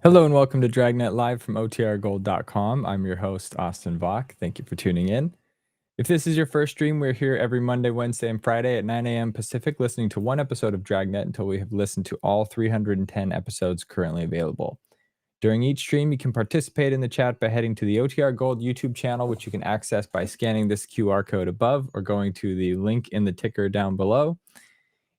Hello and welcome to Dragnet live from otrgold.com. I'm your host, Austin Bach. Thank you for tuning in. If this is your first stream, we're here every Monday, Wednesday, and Friday at 9 a.m. Pacific, listening to one episode of Dragnet until we have listened to all 310 episodes currently available. During each stream, you can participate in the chat by heading to the OTR Gold YouTube channel, which you can access by scanning this QR code above or going to the link in the ticker down below.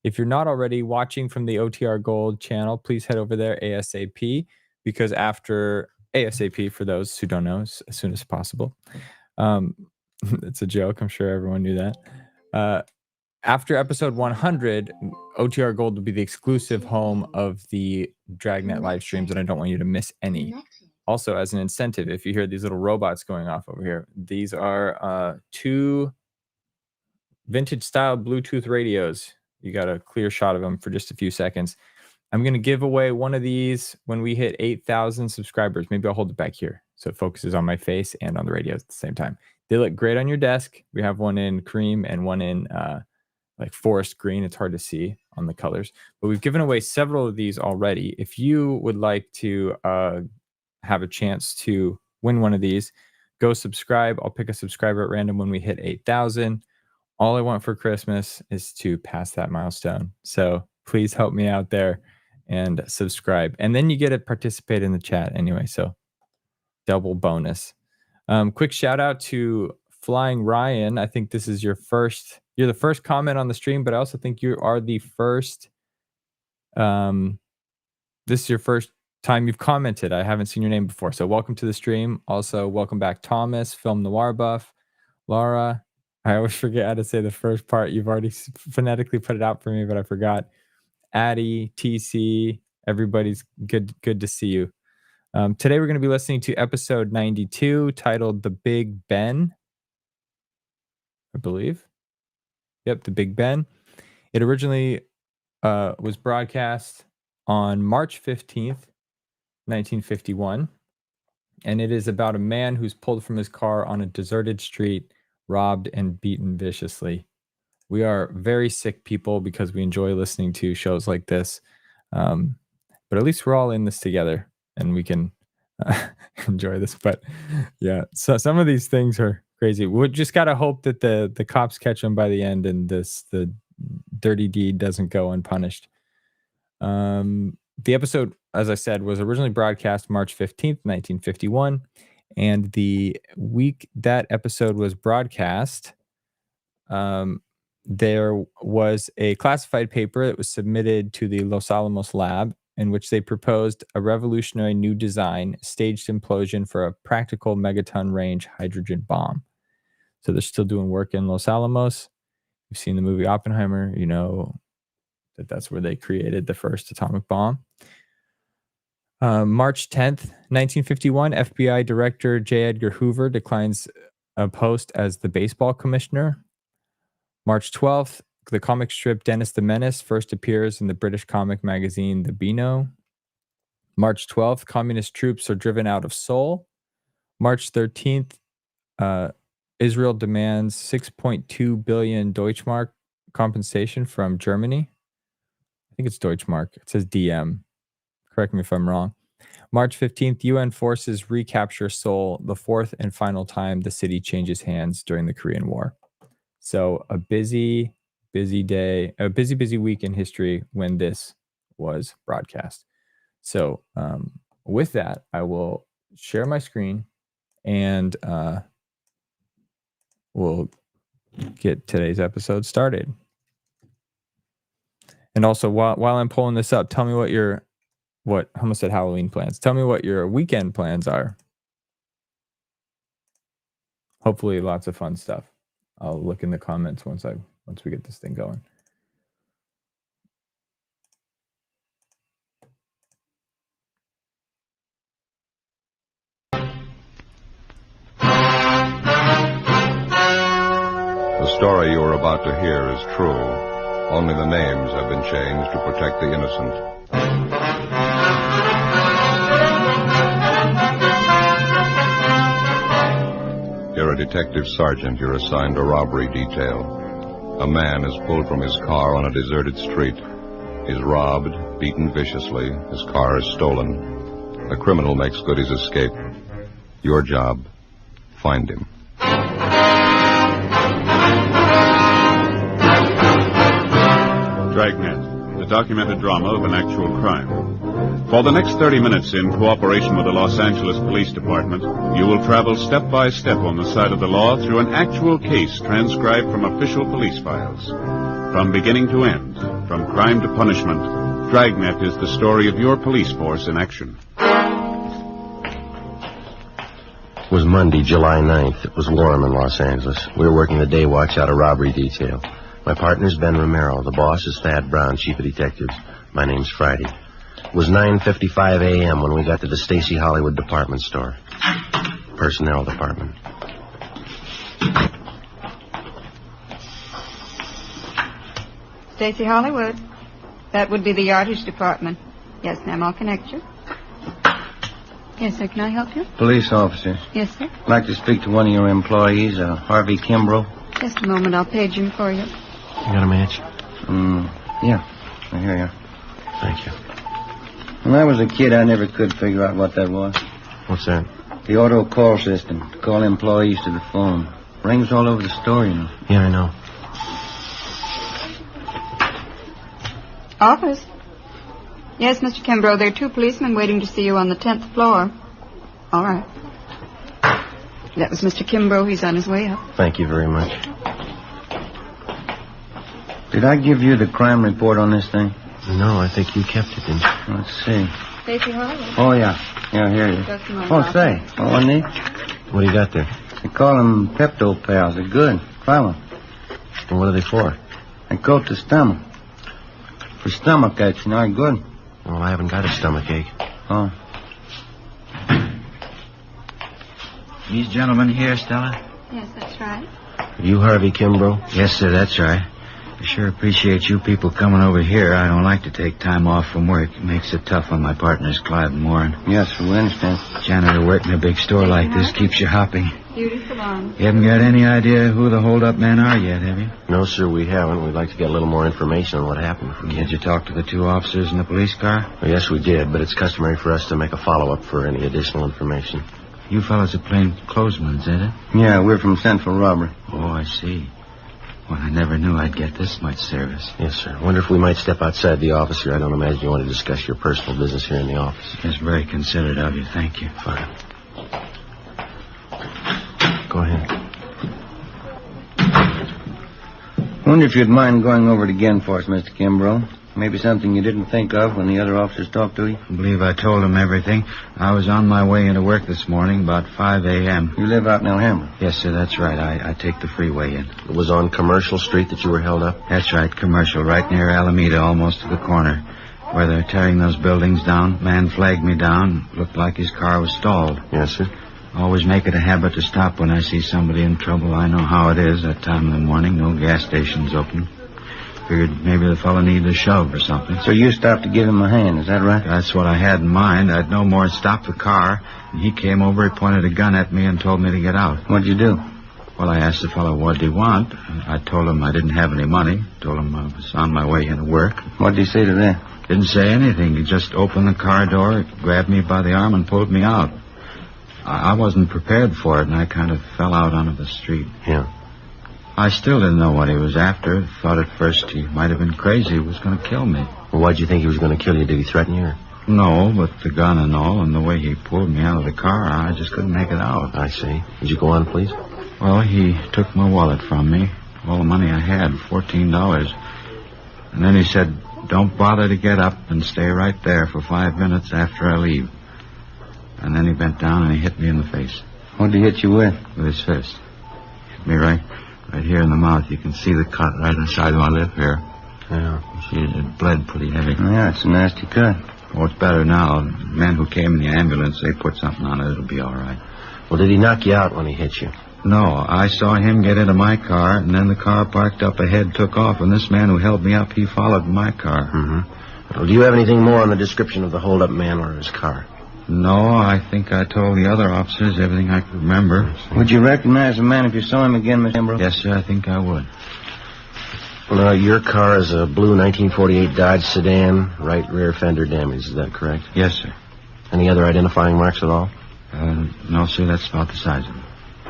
If you're not already watching from the OTR Gold channel, please head over there ASAP, because after ASAP, for those who don't know, as soon as possible. It's a joke. I'm sure everyone knew that. After episode 100, OTR Gold will be the exclusive home of the Dragnet live streams, and I don't want you to miss any. Also, as an incentive, if you hear these little robots going off over here, these are two vintage style Bluetooth radios. You got a clear shot of them for just a few seconds. I'm going to give away one of these when we hit 8,000 subscribers. Maybe I'll hold it back here so it focuses on my face and on the radio at the same time. They look great on your desk. We have one in cream and one in like forest green. It's hard to see on the colors, but we've given away several of these already. If you would like to have a chance to win one of these, go subscribe. I'll pick a subscriber at random when we hit 8,000. All I want for Christmas is to pass that milestone. So please help me out there and subscribe. And then you get to participate in the chat anyway. So double bonus. Quick shout out to Flying Ryan. I think this is you're the first comment on the stream, but I also think you are the first. This is your first time you've commented. I haven't seen your name before. So welcome to the stream. Also, welcome back, Thomas, Film Noir Buff, Laura. I always forget how to say the first part. You've already phonetically put it out for me, but I forgot. Addie, TC, everybody's good to see you. Today we're going to be listening to episode 92 titled The Big Ben, I believe. Yep, The Big Ben. It originally was broadcast on March 15th, 1951, and it is about a man who's pulled from his car on a deserted street, robbed and beaten viciously. We are very sick people because we enjoy listening to shows like this. But at least we're all in this together and we can enjoy this. But yeah, so some of these things are crazy. We just got to hope that the cops catch them by the end and the dirty deed doesn't go unpunished. The episode, as I said, was originally broadcast March 15th, 1951. And the week that episode was broadcast, there was a classified paper that was submitted to the Los Alamos lab in which they proposed a revolutionary new design, staged implosion for a practical megaton range hydrogen bomb. So they're still doing work in Los Alamos. You've seen the movie Oppenheimer, you know that that's where they created the first atomic bomb. March 10th, 1951, FBI Director J. Edgar Hoover declines a post as the baseball commissioner. March 12th, the comic strip Dennis the Menace first appears in the British comic magazine The Beano. March 12th, communist troops are driven out of Seoul. March 13th, Israel demands 6.2 billion Deutschmark compensation from Germany. I think it's Deutschmark. It says DM. Correct me if I'm wrong. March 15th, UN forces recapture Seoul, the fourth and final time the city changes hands during the Korean War. So a busy day, a busy week in history when this was broadcast. So with that, I will share my screen and we'll get today's episode started. And also, while I'm pulling this up, tell me I almost said Halloween plans. Tell me what your weekend plans are. Hopefully lots of fun stuff. I'll look in the comments once we get this thing going. The story you are about to hear is true. Only the names have been changed to protect the innocent. You're a detective sergeant. You're assigned a robbery detail. A man is pulled from his car on a deserted street. He's robbed, beaten viciously. His car is stolen. The criminal makes good his escape. Your job, find him. Dragnet, the documented drama of an actual crime. For the next 30 minutes, in cooperation with the Los Angeles Police Department, you will travel step by step on the side of the law through an actual case transcribed from official police files. From beginning to end, from crime to punishment, Dragnet is the story of your police force in action. It was Monday, July 9th. It was warm in Los Angeles. We were working the day watch out of robbery detail. My partner's Ben Romero. The boss is Thad Brown, chief of detectives. My name's Friday. It was 9:55 a.m. when we got to the Stacy Hollywood department store. Personnel department. Stacy Hollywood. That would be the yardage department. Yes, ma'am, I'll connect you. Yes, sir, can I help you? Police officer. Yes, sir. I'd like to speak to one of your employees, Harvey Kimbrough. Just a moment, I'll page him for you. You got a match? Yeah. Here you are. Thank you. When I was a kid, I never could figure out what that was. What's that? The auto call system. To call employees to the phone. Rings all over the store, you know. Yeah, I know. Office. Yes, Mr. Kimbrough, there are 2 policemen waiting to see you on the 10th floor. All right. That was Mr. Kimbrough. He's on his way up. Thank you very much. Did I give you the crime report on this thing? No, I think you kept it, didn't you? Let's see. Stacy Hollywood. Oh, yeah. Yeah, here it is. Just a moment. Oh, say. Oh, wasn't he? What do you got there? They call them Pepto Pals. They're good. Try one. And what are they for? They coat the stomach. For stomach aches, you know, they're good. Well, I haven't got a stomachache. Oh. These gentlemen here, Stella? Yes, that's right. Are you Harvey Kimbrough? Yes, sir, that's right. I sure appreciate you people coming over here. I don't like to take time off from work. It makes it tough on my partners, Clive and Warren. Yes, we understand. Janitor working a big store like this keeps you hopping. Beautiful on. You haven't got any idea who the hold-up men are yet, have you? No, sir, we haven't. We'd like to get a little more information on what happened. If we can. Did you talk to the 2 officers in the police car? Well, yes, we did, but it's customary for us to make a follow-up for any additional information. You fellas are plain clothesmen, is it? Yeah, we're from Central Robbery. Oh, I see. Well, I never knew I'd get this much service. Yes, sir. I wonder if we might step outside the office here. I don't imagine you want to discuss your personal business here in the office. That's very considerate of you. Thank you. Fine. Go ahead. Wonder if you'd mind going over it again for us, Mr. Kimbrough. Maybe something you didn't think of when the other officers talked to you. I believe I told them everything. I was on my way into work this morning about 5 a.m. You live out in Alhambra? Yes, sir, that's right. I take the freeway in. It was on Commercial Street that you were held up? That's right, Commercial, right near Alameda, almost to the corner. Where they're tearing those buildings down. Man flagged me down. Looked like his car was stalled. Yes, sir. Always make it a habit to stop when I see somebody in trouble. I know how it is that time in the morning. No gas stations open. Figured maybe the fellow needed a shove or something. So you stopped to give him a hand, is that right? That's what I had in mind. I'd no more stop the car. And he came over, he pointed a gun at me and told me to get out. What'd you do? Well, I asked the fellow, what did he want? I told him I didn't have any money. Told him I was on my way into work. What'd he say to that? Didn't say anything. He just opened the car door, grabbed me by the arm, and pulled me out. I wasn't prepared for it, and I kind of fell out onto the street. Yeah. I still didn't know what he was after. Thought at first he might have been crazy. He was going to kill me. Well, why'd you think he was going to kill you? Did he threaten you? Or? No, but the gun and all, and the way he pulled me out of the car, I just couldn't make it out. I see. Would you go on, please? Well, he took my wallet from me. All the money I had, $14. And then he said, don't bother to get up and stay right there for 5 minutes after I leave. And then he bent down and he hit me in the face. What'd he hit you with? With his fist. Hit me right here in the mouth. You can see the cut right inside my lip here. Yeah. It bled pretty heavy. Yeah, it's a nasty cut. Oh, it's better now. The men who came in the ambulance, they put something on it. It'll be all right. Well, did he knock you out when he hit you? No, I saw him get into my car, and then the car parked up ahead took off, and this man who held me up, he followed my car. Mm-hmm. Well, do you have anything more on the description of the hold-up man or his car? No, I think I told the other officers everything I could remember. Would you recognize the man if you saw him again, Miss Kimbrough? Yes, sir, I think I would. Well, your car is a blue 1948 Dodge sedan, right rear fender damage. Is that correct? Yes, sir. Any other identifying marks at all? No, sir, that's about the size of it.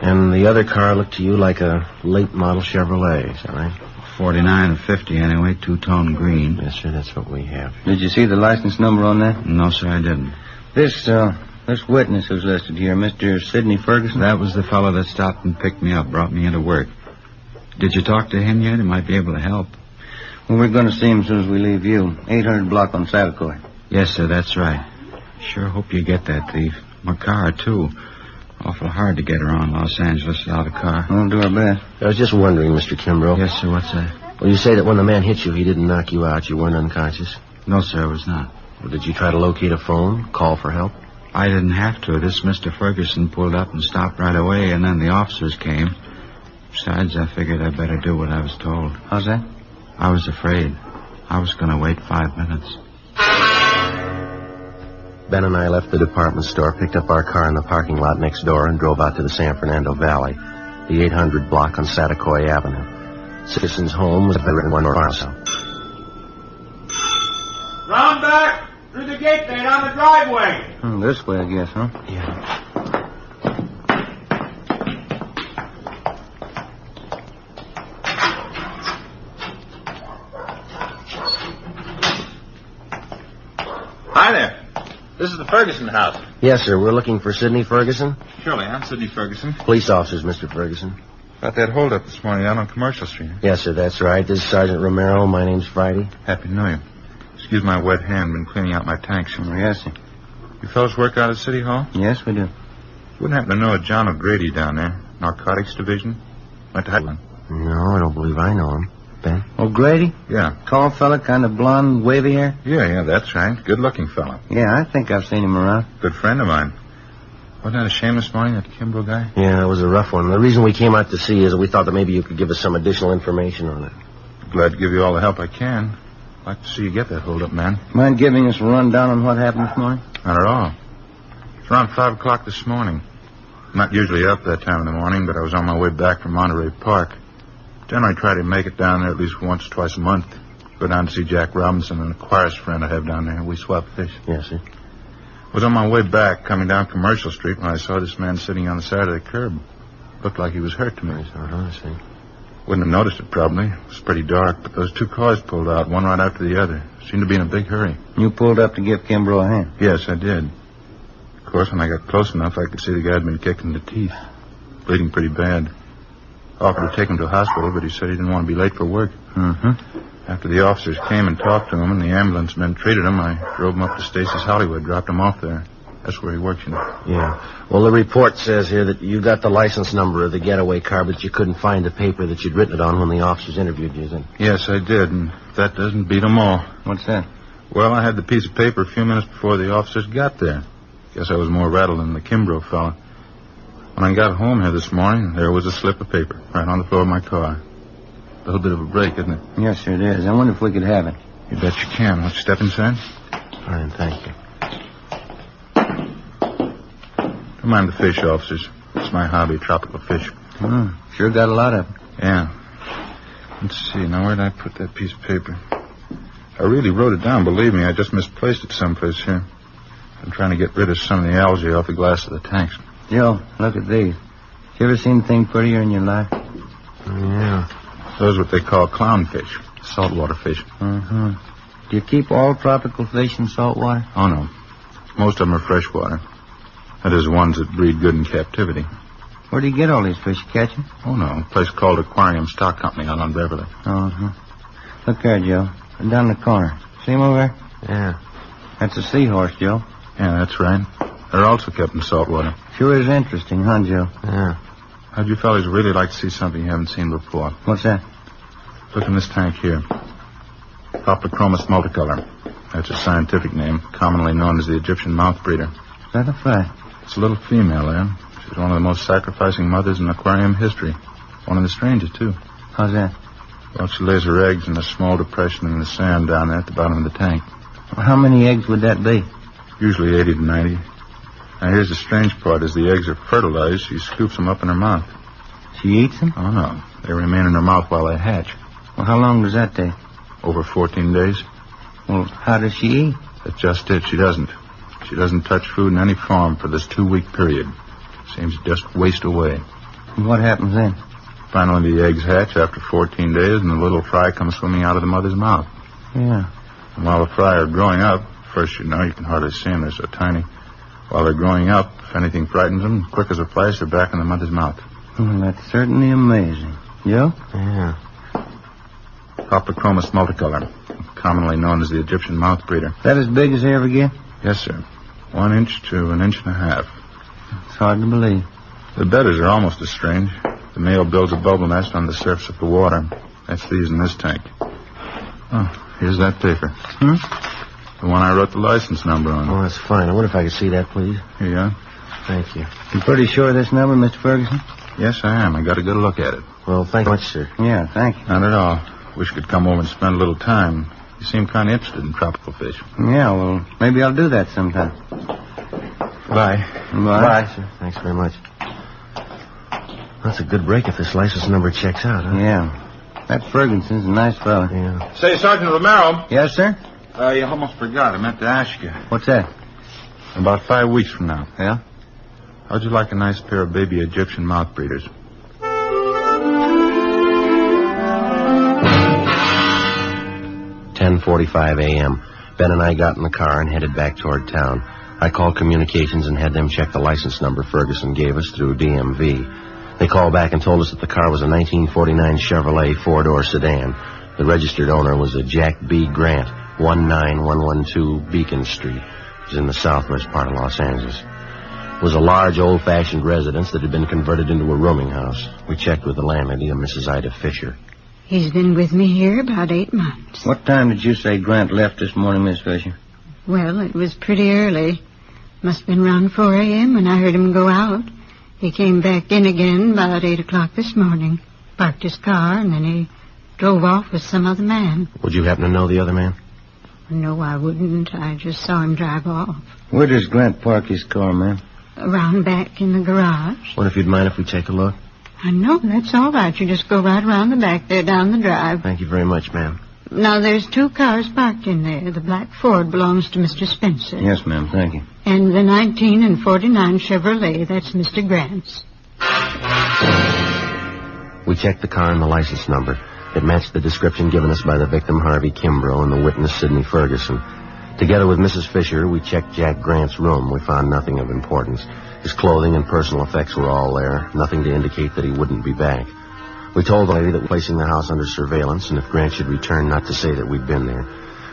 And the other car looked to you like a late model Chevrolet, is that right? 49 or 50 anyway, two-tone green. Yes, sir, that's what we have. Did you see the license number on that? No, sir, I didn't. This witness who's listed here, Mr. Sidney Ferguson? That was the fellow that stopped and picked me up, brought me into work. Did you talk to him yet? He might be able to help. Well, we're going to see him as soon as we leave you. 800 block on Satakoy. Yes, sir, that's right. Sure hope you get that thief. My car, too. Awful hard to get around Los Angeles without a car. We'll do our best. I was just wondering, Mr. Kimbrough. Yes, sir, what's that? Well, you say that when the man hit you, he didn't knock you out. You weren't unconscious. No, sir, I was not. Well, did you try to locate a phone, call for help? I didn't have to. This Mr. Ferguson pulled up and stopped right away, and then the officers came. Besides, I figured I'd better do what I was told. How's that? I was afraid. I was going to wait 5 minutes. Ben and I left the department store, picked up our car in the parking lot next door, and drove out to the San Fernando Valley, the 800 block on Satakoy Avenue. Citizen's home was better than one farmhouse. Round back! Through the gate there, down the driveway. This way, I guess, huh? Yeah. Hi there. This is the Ferguson house. Yes, sir. We're looking for Sidney Ferguson. Surely, I'm Sidney Ferguson. Police officers, Mr. Ferguson. About that holdup this morning out on Commercial Street. Yes, sir, that's right. This is Sergeant Romero. My name's Friday. Happy New Year. Excuse my wet hand. Been cleaning out my tanks. Yes, sir. You fellas work out at City Hall? Yes, we do. Wouldn't happen to know a John O'Grady down there. Narcotics Division. Went to Highland. No, I don't believe I know him. Ben? O'Grady? Yeah. Tall fella, kind of blonde, wavy hair? Yeah, that's right. Good-looking fella. Yeah, I think I've seen him around. Good friend of mine. Wasn't that a shame this morning, that Kimbrough guy? Yeah, it was a rough one. The reason we came out to see is that we thought that maybe you could give us some additional information on it. Glad to give you all the help I can. I'd like to see you get that holdup, man. Mind giving us a rundown on what happened this morning? Not at all. It's around 5 o'clock this morning. I'm not usually up that time in the morning, but I was on my way back from Monterey Park. Generally try to make it down there at least once or twice a month. Go down to see Jack Robinson, an aquarist friend I have down there. We swap fish. Yes, sir. I was on my way back, coming down Commercial Street, when I saw this man sitting on the side of the curb. Looked like he was hurt to me. I see. Wouldn't have noticed it, probably. It was pretty dark, but those two cars pulled out, one right after the other. Seemed to be in a big hurry. You pulled up to give Kimbrough a hand? Yes, I did. Of course, when I got close enough, I could see the guy had been kicked in the teeth. Bleeding pretty bad. Offered to take him to a hospital, but he said he didn't want to be late for work. Mm-hmm. After the officers came and talked to him and the ambulance men treated him, I drove him up to Stacy's Hollywood, dropped him off there. That's where he works, you know. Yeah. Well, the report says here that you got the license number of the getaway car, but you couldn't find the paper that you'd written it on when the officers interviewed you, then? Yes, I did, and that doesn't beat them all. What's that? Well, I had the piece of paper a few minutes before the officers got there. Guess I was more rattled than the Kimbrough fella. When I got home here this morning, there was a slip of paper right on the floor of my car. A little bit of a break, isn't it? Yes, sir, it is. I wonder if we could have it. You bet you can. Let's step inside. Fine, thank you. Don't mind the fish, officers. It's my hobby, tropical fish. Sure got a lot of them. Yeah. Let's see. Now, where did I put that piece of paper? I really wrote it down, believe me. I just misplaced it someplace here. I'm trying to get rid of some of the algae off the glass of the tanks. Joe, look at these. You ever seen anything prettier in your life? Yeah. Those are what they call clownfish, saltwater fish. Mm-hmm. Do you keep all tropical fish in salt water? Oh, no. Most of them are freshwater. That is, ones that breed good in captivity. Where do you get all these fish? You catch them? Oh, no. A place called Aquarium Stock Company out on Beverly. Uh-huh. Look there, Joe. Down the corner. See him over there? Yeah. That's a seahorse, Joe. Yeah, that's right. They're also kept in salt water. Sure is interesting, huh, Joe? Yeah. How'd you fellas really like to see something you haven't seen before? What's that? Look in this tank here. Hoplochromos multicolor. That's a scientific name, commonly known as the Egyptian mouth breeder. Is that a fact? It's a little female there. She's one of the most sacrificing mothers in aquarium history. One of the strangest, too. How's that? Well, she lays her eggs in a small depression in the sand down there at the bottom of the tank. Well, how many eggs would that be? Usually 80 to 90. Now, here's the strange part. As the eggs are fertilized, she scoops them up in her mouth. She eats them? Oh, no. They remain in her mouth while they hatch. Well, how long does that take? Over 14 days. Well, how does she eat? That's just it. She doesn't. She doesn't touch food in any form for this 2-week period. Seems to just waste away. What happens then? Finally, the eggs hatch after 14 days, and the little fry comes swimming out of the mother's mouth. Yeah. And while the fry are growing up, first you can hardly see them, they're so tiny. While they're growing up, if anything frightens them, quick as a flash, they're back in the mother's mouth. Well, that's certainly amazing. You? Yeah. Coptochromis multicolor, commonly known as the Egyptian mouth breeder. That as big as they ever get? Yes, sir. 1 inch to 1.5 inches. It's hard to believe. The bedders are almost as strange. The male builds a bubble nest on the surface of the water. That's these in this tank. Oh, here's that paper. The one I wrote the license number on. Oh, that's fine. I wonder if I could see that, please. Here you are. Thank you. You pretty sure of this number, Mr. Ferguson? Yes, I am. I got a good look at it. Well, thank you much, sir. Yeah, thank you. Not at all. Wish you could come over and spend a little time. You seem kind of interested in tropical fish. Yeah, well, maybe I'll do that sometime. Bye. Bye. Sir. Thanks very much. That's a good break if this license number checks out, huh? Yeah. That Ferguson's a nice fella. Yeah. Say, Sergeant Romero. Yes, sir? You almost forgot. I meant to ask you. What's that? About 5 weeks from now. Yeah? How'd you like a nice pair of baby Egyptian mouth breeders? "10:45 a.m. Ben and I got in the car and headed back toward town. I called communications and had them check the license number Ferguson gave us through DMV. They called back and told us that the car was a 1949 Chevrolet 4-door sedan. The registered owner was a Jack B. Grant, 19112 Beacon Street. It was in the southwest part of Los Angeles. It was a large, old-fashioned residence that had been converted into a rooming house. We checked with the landlady, a Mrs. Ida Fisher. He's been with me here about 8 months. What time did you say Grant left this morning, Miss Fisher? Well, it was pretty early. Must have been around 4 a.m. when I heard him go out. He came back in again about 8 o'clock this morning, parked his car, and then he drove off with some other man. Would you happen to know the other man? No, I wouldn't. I just saw him drive off. Where does Grant park his car, ma'am? Around back in the garage. Wonder if you'd mind if we take a look? I know, that's all right. You just go right around the back there down the drive. Thank you very much, ma'am. Now, there's 2 cars parked in there. The black Ford belongs to Mr. Spencer. Yes, ma'am, thank you. And the 19 and 49 Chevrolet, that's Mr. Grant's. We checked the car and the license number. It matched the description given us by the victim, Harvey Kimbrough, and the witness, Sidney Ferguson. Together with Mrs. Fisher, we checked Jack Grant's room. We found nothing of importance. His clothing and personal effects were all there, nothing to indicate that he wouldn't be back. We told the lady that we're placing the house under surveillance, and if Grant should return, not to say that we'd been there.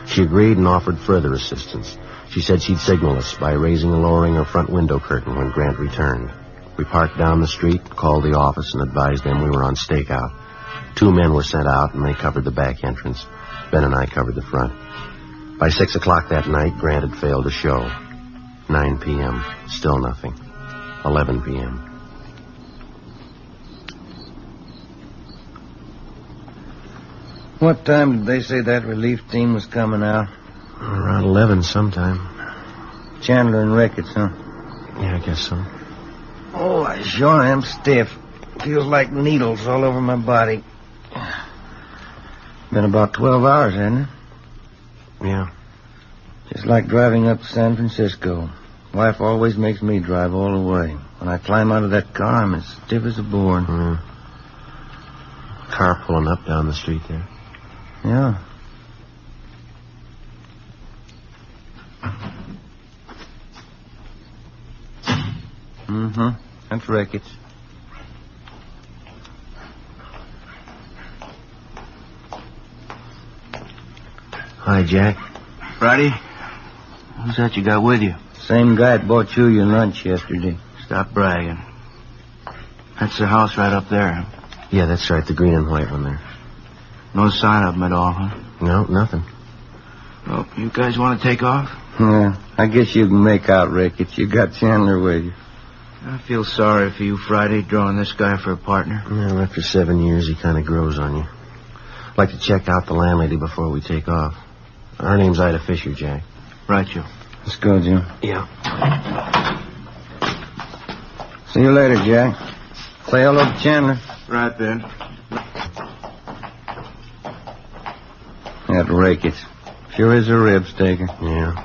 She agreed and offered further assistance. She said she'd signal us by raising and lowering her front window curtain when Grant returned. We parked down the street, called the office, and advised them we were on stakeout. 2 men were sent out, and they covered the back entrance. Ben and I covered the front. By 6 o'clock that night, Grant had failed to show. 9 p.m., still nothing. 11 p.m. What time did they say that relief team was coming out? Around 11 sometime. Chandler and Ricketts, huh? Yeah, I guess so. Oh, I sure am stiff. Feels like needles all over my body. Been about 12 hours, hasn't it? Yeah. Just like driving up to San Francisco. Wife always makes me drive all the way. When I climb out of that car, I'm as stiff as a board. Car pulling up down the street there. Yeah. Mm-hmm. That's Ricketts. Hi, Jack. Friday? Who's that you got with you? Same guy that bought you your lunch yesterday. Stop bragging. That's the house right up there. Yeah, that's right, the green and white one there. No sign of them at all, huh? No, nothing. Well, you guys want to take off? Yeah, I guess you can make out Ricketts. You got Chandler with you. I feel sorry for you, Friday, drawing this guy for a partner. Well, after 7 years, he kind of grows on you. I'd like to check out the landlady before we take off. Her name's Ida Fisher, Jack. Right, you. Let's go, Jim. Yeah. See you later, Jack. Say hello to Chandler. Right, Ben. That Ricketts. Sure is a rib staker. Yeah.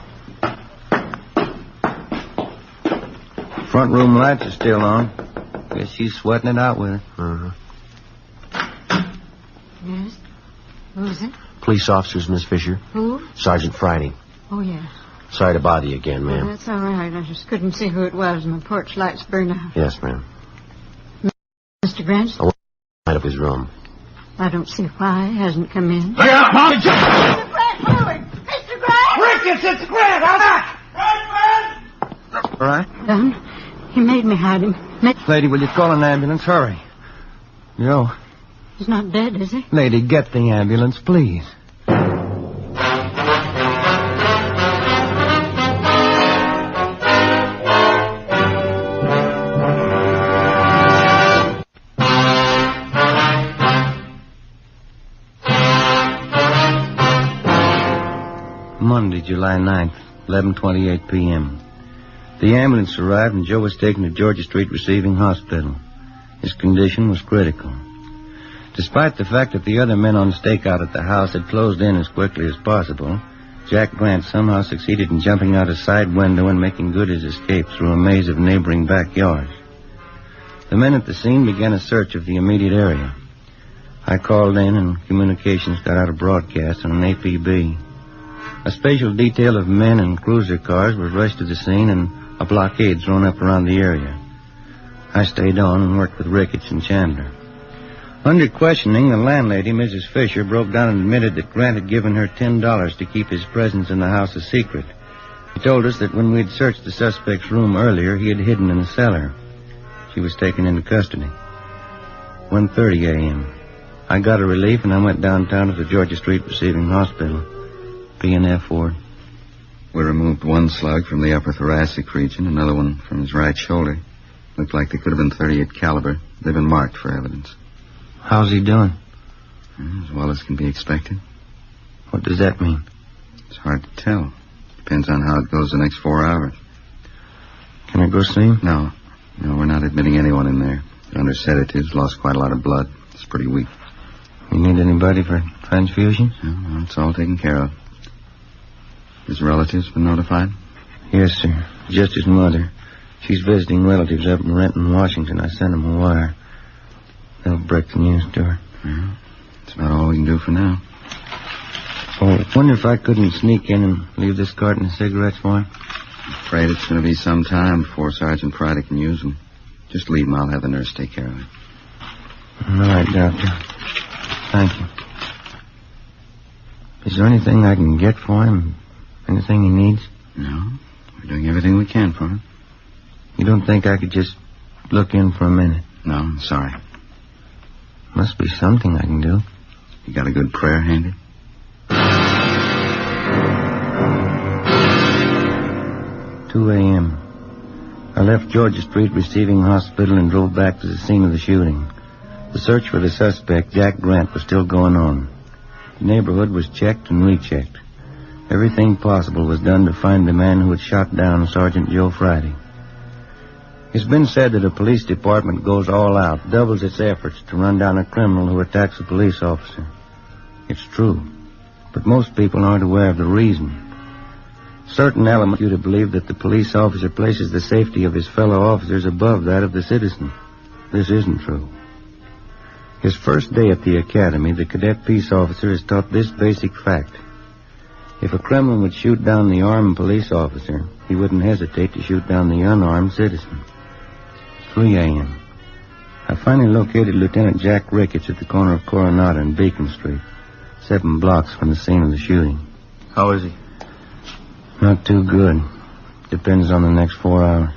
Front room lights are still on. Guess she's sweating it out with it. Uh-huh. Yes? Who's it? Police officers, Miss Fisher. Who? Sergeant Friday. Oh, yes. Sorry to bother you again, Well, ma'am. that's all right. I just couldn't see who it was. My porch lights burned out. Yes, ma'am. Mr. Grant's? I went out of his room. I don't see why he hasn't come in. Look out, Mom! Mr. Grant, moving! Mr. Grant! Ricketts, it's Grant! How's that? All right? Done. He made me hide him. Lady, will you call an ambulance? Hurry. Joe. He's not dead, is he? Lady, get the ambulance, please. Monday, July 9th, 11:28 p.m. The ambulance arrived and Joe was taken to Georgia Street Receiving Hospital. His condition was critical. Despite the fact that the other men on stakeout at the house had closed in as quickly as possible, Jack Grant somehow succeeded in jumping out a side window and making good his escape through a maze of neighboring backyards. The men at the scene began a search of the immediate area. I called in and communications got out a broadcast on an APB. A special detail of men and cruiser cars was rushed to the scene and a blockade thrown up around the area. I stayed on and worked with Ricketts and Chandler. Under questioning, the landlady, Mrs. Fisher, broke down and admitted that Grant had given her $10 to keep his presence in the house a secret. He told us that when we'd searched the suspect's room earlier, he had hidden in the cellar. She was taken into custody. 1:30 a.m. I got a relief and I went downtown to the Georgia Street Receiving Hospital. P&F ward. We removed one slug from the upper thoracic region, another one from his right shoulder. Looked like they could have been .38 caliber. They've been marked for evidence. How's he doing? As well as can be expected. What does that mean? It's hard to tell. Depends on how it goes the next 4 hours. Can I go see him? No, we're not admitting anyone in there. They're under sedatives, lost quite a lot of blood. It's pretty weak. You need anybody for transfusion? No, it's all taken care of. His relatives been notified? Yes, sir. Just his mother. She's visiting relatives up in Renton, Washington. I sent them a wire. They'll break the news to her. Yeah, that's about all we can do for now. Oh, I wonder if I couldn't sneak in and leave this carton of cigarettes for him. I'm afraid it's going to be some time before Sergeant Friday can use them. Just leave them. I'll have the nurse take care of it. All right, Doctor. Thank you. Is there anything I can get for him? Anything he needs? No. We're doing everything we can for him. You don't think I could just look in for a minute? No, I'm sorry. Must be something I can do. You got a good prayer handy? 2 a.m. I left Georgia Street Receiving Hospital and drove back to the scene of the shooting. The search for the suspect, Jack Grant, was still going on. The neighborhood was checked and rechecked. Everything possible was done to find the man who had shot down Sergeant Joe Friday. It's been said that a police department goes all out, doubles its efforts to run down a criminal who attacks a police officer. It's true, but most people aren't aware of the reason. Certain elements you to believe that the police officer places the safety of his fellow officers above that of the citizen. This isn't true. His first day at the academy, the cadet peace officer is taught this basic fact. If a criminal would shoot down the armed police officer, he wouldn't hesitate to shoot down the unarmed citizen. 3 a.m. I finally located Lieutenant Jack Ricketts at the corner of Coronado and Beacon Street, 7 blocks from the scene of the shooting. How is he? Not too good. Depends on the next 4 hours.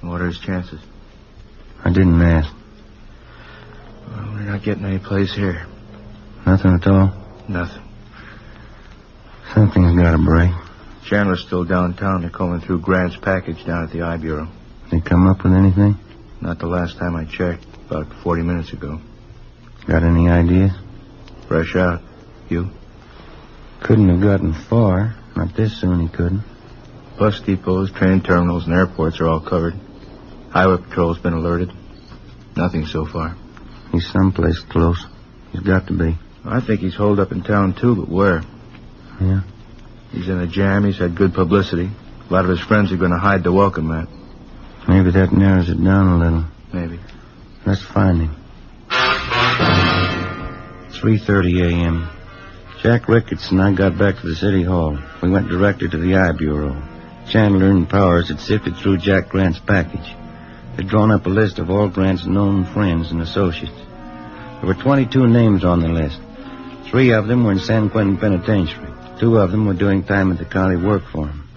What are his chances? I didn't ask. Well, we're not getting any place here. Nothing at all? Nothing. Something's got to break. Chandler's still downtown. They're combing through Grant's package down at the I Bureau. They come up with anything? Not the last time I checked. About 40 minutes ago. Got any ideas? Fresh out. You? Couldn't have gotten far. Not this soon he couldn't. Bus depots, train terminals, and airports are all covered. Highway patrol's been alerted. Nothing so far. He's someplace close. He's got to be. I think he's holed up in town, too, but where? Yeah? He's in a jam. He's had good publicity. A lot of his friends are going to hide to welcome that. Maybe that narrows it down a little. Maybe. Let's find him. 3:30 a.m. Jack Ricketts and I got back to the city hall. We went directly to the I Bureau. Chandler and Powers had sifted through Jack Grant's package. They'd drawn up a list of all Grant's known friends and associates. There were 22 names on the list. 3 of them were in San Quentin Penitentiary. 2 of them were doing time at the county work for him.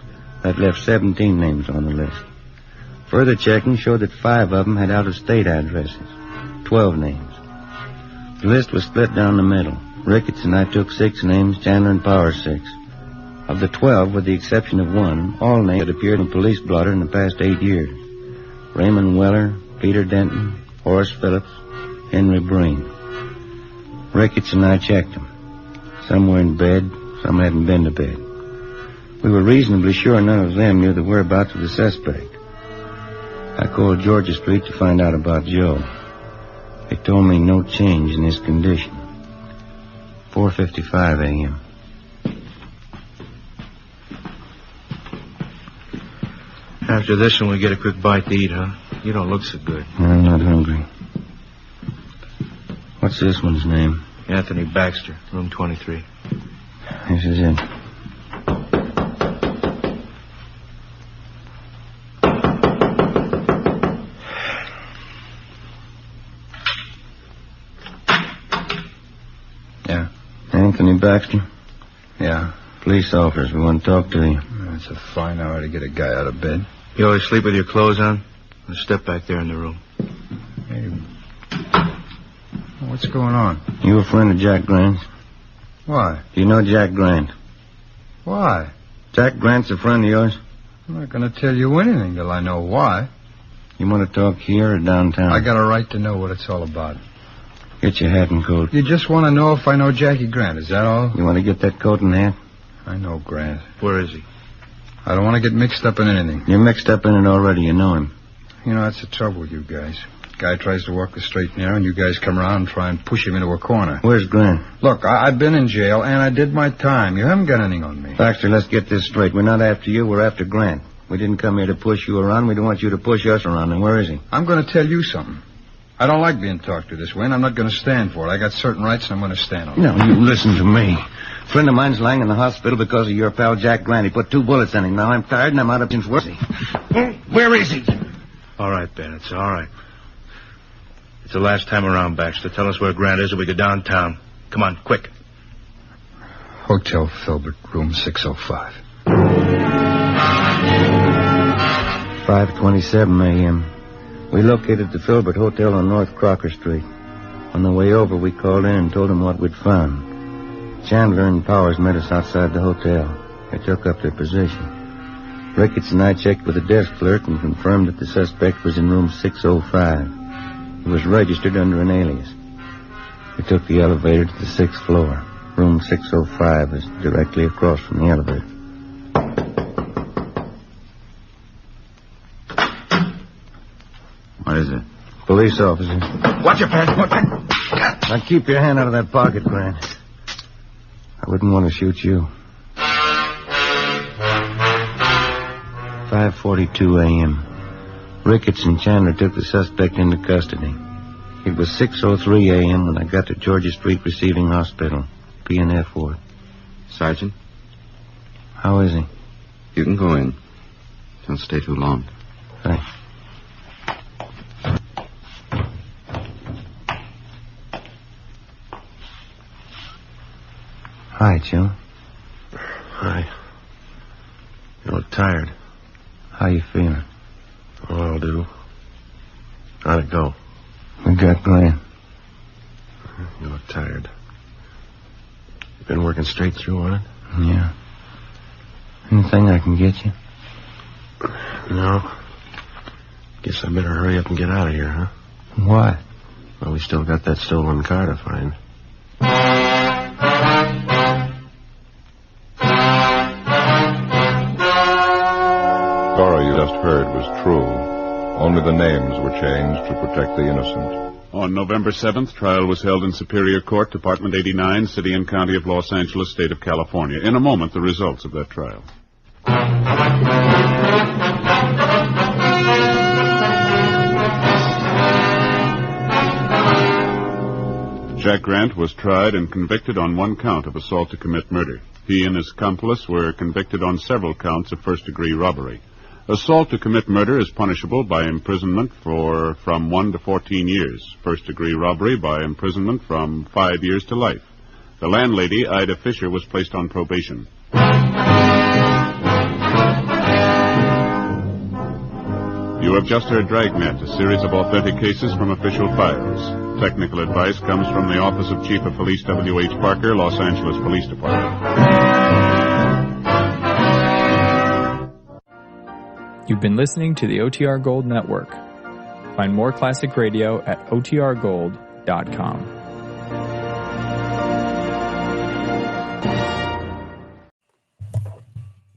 That left 17 names on the list. Further checking showed that 5 of them had out-of-state addresses. 12 names. The list was split down the middle. Ricketts and I took 6 names, Chandler and Powers 6. Of the 12, with the exception of 1, all names had appeared in police blotter in the past 8 years. Raymond Weller, Peter Denton, Horace Phillips, Henry Breen. Ricketts and I checked them. Some were in bed, some hadn't been to bed. We were reasonably sure none of them knew the whereabouts of the suspect. I called Georgia Street to find out about Joe. They told me no change in his condition. 4:55 a.m. After this one, we get a quick bite to eat, huh? You don't look so good. I'm not hungry. What's this one's name? Anthony Baxter, room 23. This is it. Yeah. Anthony Baxter? Yeah. Police officers, we want to talk to you. That's a fine hour to get a guy out of bed. You always sleep with your clothes on? Let's step back there in the room. Hey. What's going on? You a friend of Jack Grant's? Why? Do you know Jack Grant? Why? Jack Grant's a friend of yours? I'm not going to tell you anything till I know why. You want to talk here or downtown? I got a right to know what it's all about. Get your hat and coat. You just want to know if I know Jackie Grant, is that all? You want to get that coat and hat? I know Grant. Where is he? I don't want to get mixed up in anything. You're mixed up in it already. You know him. You know, that's the trouble with you guys. Guy tries to walk the straight and narrow, and you guys come around and try and push him into a corner. Where's Grant? Look, I've been in jail, and I did my time. You haven't got anything on me. Baxter, let's get this straight. We're not after you. We're after Grant. We didn't come here to push you around. We don't want you to push us around. And where is he? I'm going to tell you something. I don't like being talked to this way, and I'm not going to stand for it. I got certain rights, and I'm going to stand on them. No, you listen to me. A friend of mine's lying in the hospital because of your pal Jack Grant. He put 2 bullets in him. Now I'm tired, and I'm out of since worse. Where is he? All right, Ben, it's all right. It's the last time around, Baxter. Tell us where Grant is or we go downtown. Come on, quick. Hotel Filbert, room 605. 5:27 a.m. We located the Filbert Hotel on North Crocker Street. On the way over, we called in and told them what we'd found. Chandler and Powers met us outside the hotel. They took up their position. Ricketts and I checked with the desk clerk and confirmed that the suspect was in room 605. He was registered under an alias. We took the elevator to the 6th floor. Room 605 is directly across from the elevator. What is it? Police officer. Watch your pants. Now keep your hand out of that pocket, Grant. I wouldn't want to shoot you. 5:42 a.m. Ricketts and Chandler took the suspect into custody. It was 6:03 a.m. when I got to Georgia Street Receiving Hospital, P&F ward. Sergeant, How is he? you can go in. Don't stay too long. Thanks. Hi, Joe. Hi. You look tired. How you feeling? Oh, I'll do. How'd it go? We got Grant. You look tired. You been working straight through on it? Yeah. Anything I can get you? No. Guess I better hurry up and get out of here, huh? Why? Well, we still got that stolen car to find. Story you just heard was true. Only the names were changed to protect the innocent. On November 7th, trial was held in Superior Court, Department 89, City and County of Los Angeles, State of California. In a moment, the results of that trial. Jack Grant was tried and convicted on one count of assault to commit murder. He and his accomplice were convicted on several counts of first-degree robbery. Assault to commit murder is punishable by imprisonment from 1 to 14 years. First-degree robbery by imprisonment from 5 years to life. The landlady, Ida Fisher, was placed on probation. You have just heard Dragnet, a series of authentic cases from official files. Technical advice comes from the Office of Chief of Police W.H. Parker, Los Angeles Police Department. You've been listening to the OTR Gold Network. Find more classic radio at otrgold.com.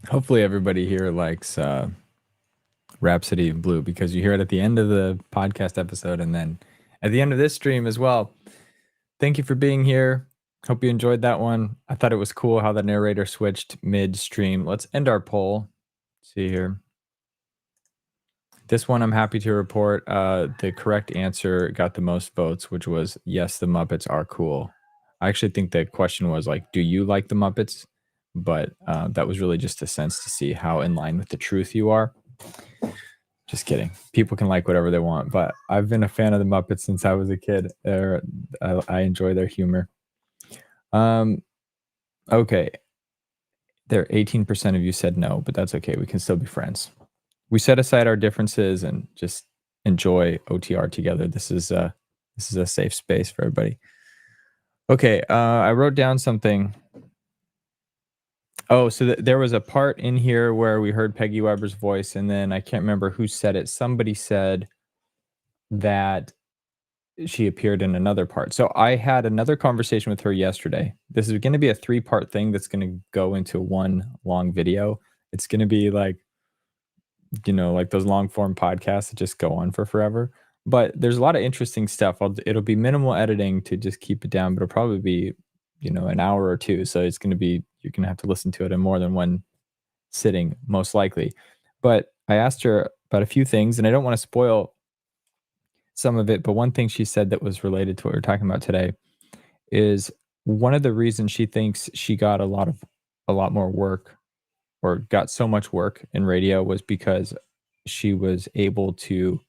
Hopefully everybody here likes Rhapsody in Blue, because you hear it at the end of the podcast episode and then at the end of this stream as well. Thank you for being here. Hope you enjoyed that one. I thought it was cool how the narrator switched mid-stream. Let's end our poll. Let's see here. This one I'm happy to report the correct answer got the most votes, which was yes, the Muppets are cool. I actually think the question was like, do you like the Muppets? But that was really just a sense to see how in line with the truth you are. Just kidding. People can like whatever they want, but I've been a fan of the Muppets since I was a kid. I enjoy their humor. Okay. There 18% of you said no, but that's okay. We can still be friends. We set aside our differences and just enjoy OTR together. This is a safe space for everybody. Okay, I wrote down something. Oh, so there was a part in here where we heard Peggy Weber's voice, and then I can't remember who said it. Somebody said that she appeared in another part. So I had another conversation with her yesterday. This is going to be a 3-part thing that's going to go into one long video. It's going to be like, you know, like those long form podcasts that just go on for forever. But there's a lot of interesting stuff. It'll be minimal editing to just keep it down, but it'll probably be, you know, an hour or two. So it's going to be, you're going to have to listen to it in more than one sitting, most likely. But I asked her about a few things, and I don't want to spoil some of it, but one thing she said that was related to what we're talking about today is one of the reasons she thinks she got a lot more work, or got so much work in radio, was because she was able to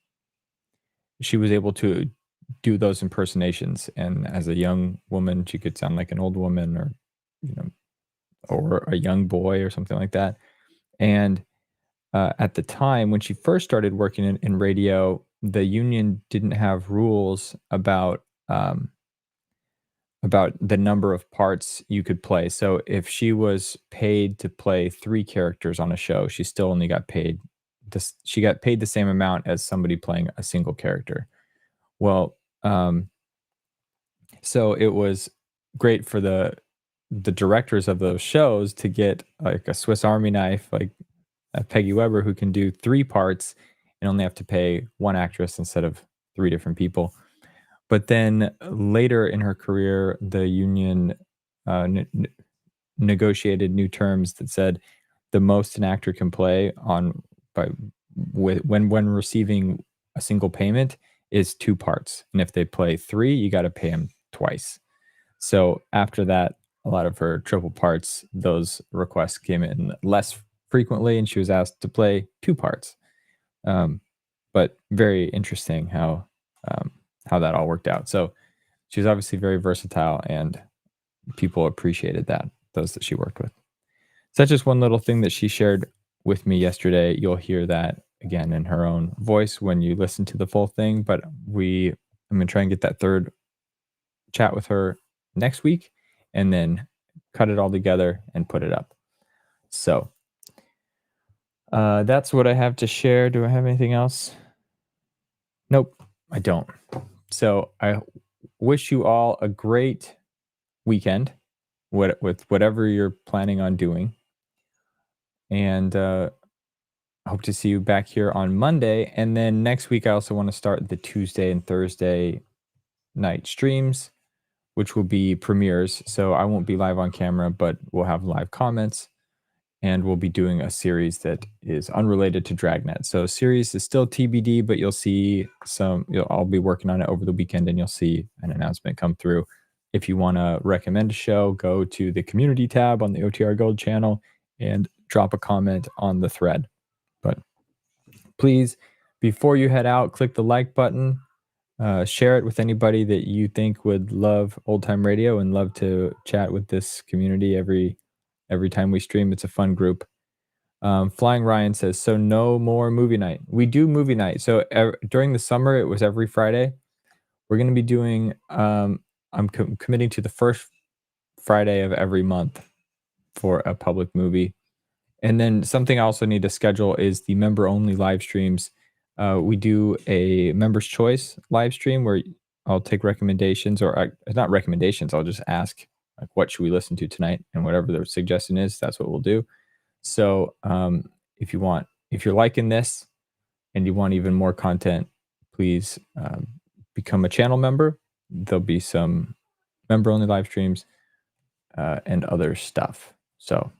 do those impersonations. And as a young woman, she could sound like an old woman, or, you know, or a young boy or something like that. And at the time when she first started working in radio, the union didn't have rules about the number of parts you could play. So if she was paid to play 3 characters on a show, she still only got paid this. She got paid the same amount as somebody playing a single character. Well, so it was great for the directors of those shows to get like a Swiss Army knife, like Peggy Weber, who can do 3 parts and only have to pay 1 actress instead of 3 different people. But then later in her career, the union negotiated new terms that said the most an actor can play when receiving a single payment is 2 parts, and if they play 3, you got to pay them twice. So after that, a lot of her triple parts, those requests came in less frequently, and she was asked to play 2 parts. But very interesting how that all worked out. So she was obviously very versatile, and people appreciated that, those that she worked with. So that's just one little thing that she shared with me yesterday. You'll hear that again in her own voice when you listen to the full thing. But I'm going to try and get that 3rd chat with her next week, and then cut it all together and put it up. So that's what I have to share. Do I have anything else? Nope, I don't. So I wish you all a great weekend with whatever you're planning on doing. And I hope to see you back here on Monday. And then next week, I also want to start the Tuesday and Thursday night streams, which will be premieres. So I won't be live on camera, but we'll have live comments. And we'll be doing a series that is unrelated to Dragnet. So series is still TBD, but you'll see I'll be working on it over the weekend, and you'll see an announcement come through If you want to recommend a show, go to the community tab on the OTR Gold channel and drop a comment on the thread. But please, before you head out, click the like button, share it with anybody that you think would love old time radio and love to chat with this community every time we stream. It's a fun group. Flying Ryan says, so no more movie night. We do movie night. So during the summer, it was every Friday. We're going to be doing, I'm committing to the first Friday of every month for a public movie. And then something I also need to schedule is the member only live streams. We do a member's choice live stream where I'll take recommendations, or not recommendations. I'll just ask, like, what should we listen to tonight? And whatever the suggestion is, that's what we'll do. So if you're liking this and you want even more content, please become a channel member. There'll be some member only live streams and other stuff. So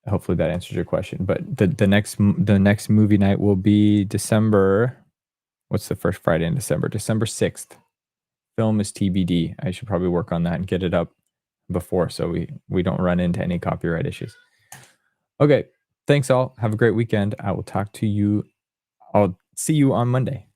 hopefully that answers your question. But the next movie night will be December. What's the first Friday in December? December 6th. Film is TBD. I should probably work on that and get it up before so we don't run into any copyright issues. Okay. Thanks all. Have a great weekend. I will talk to you. I'll see you on Monday.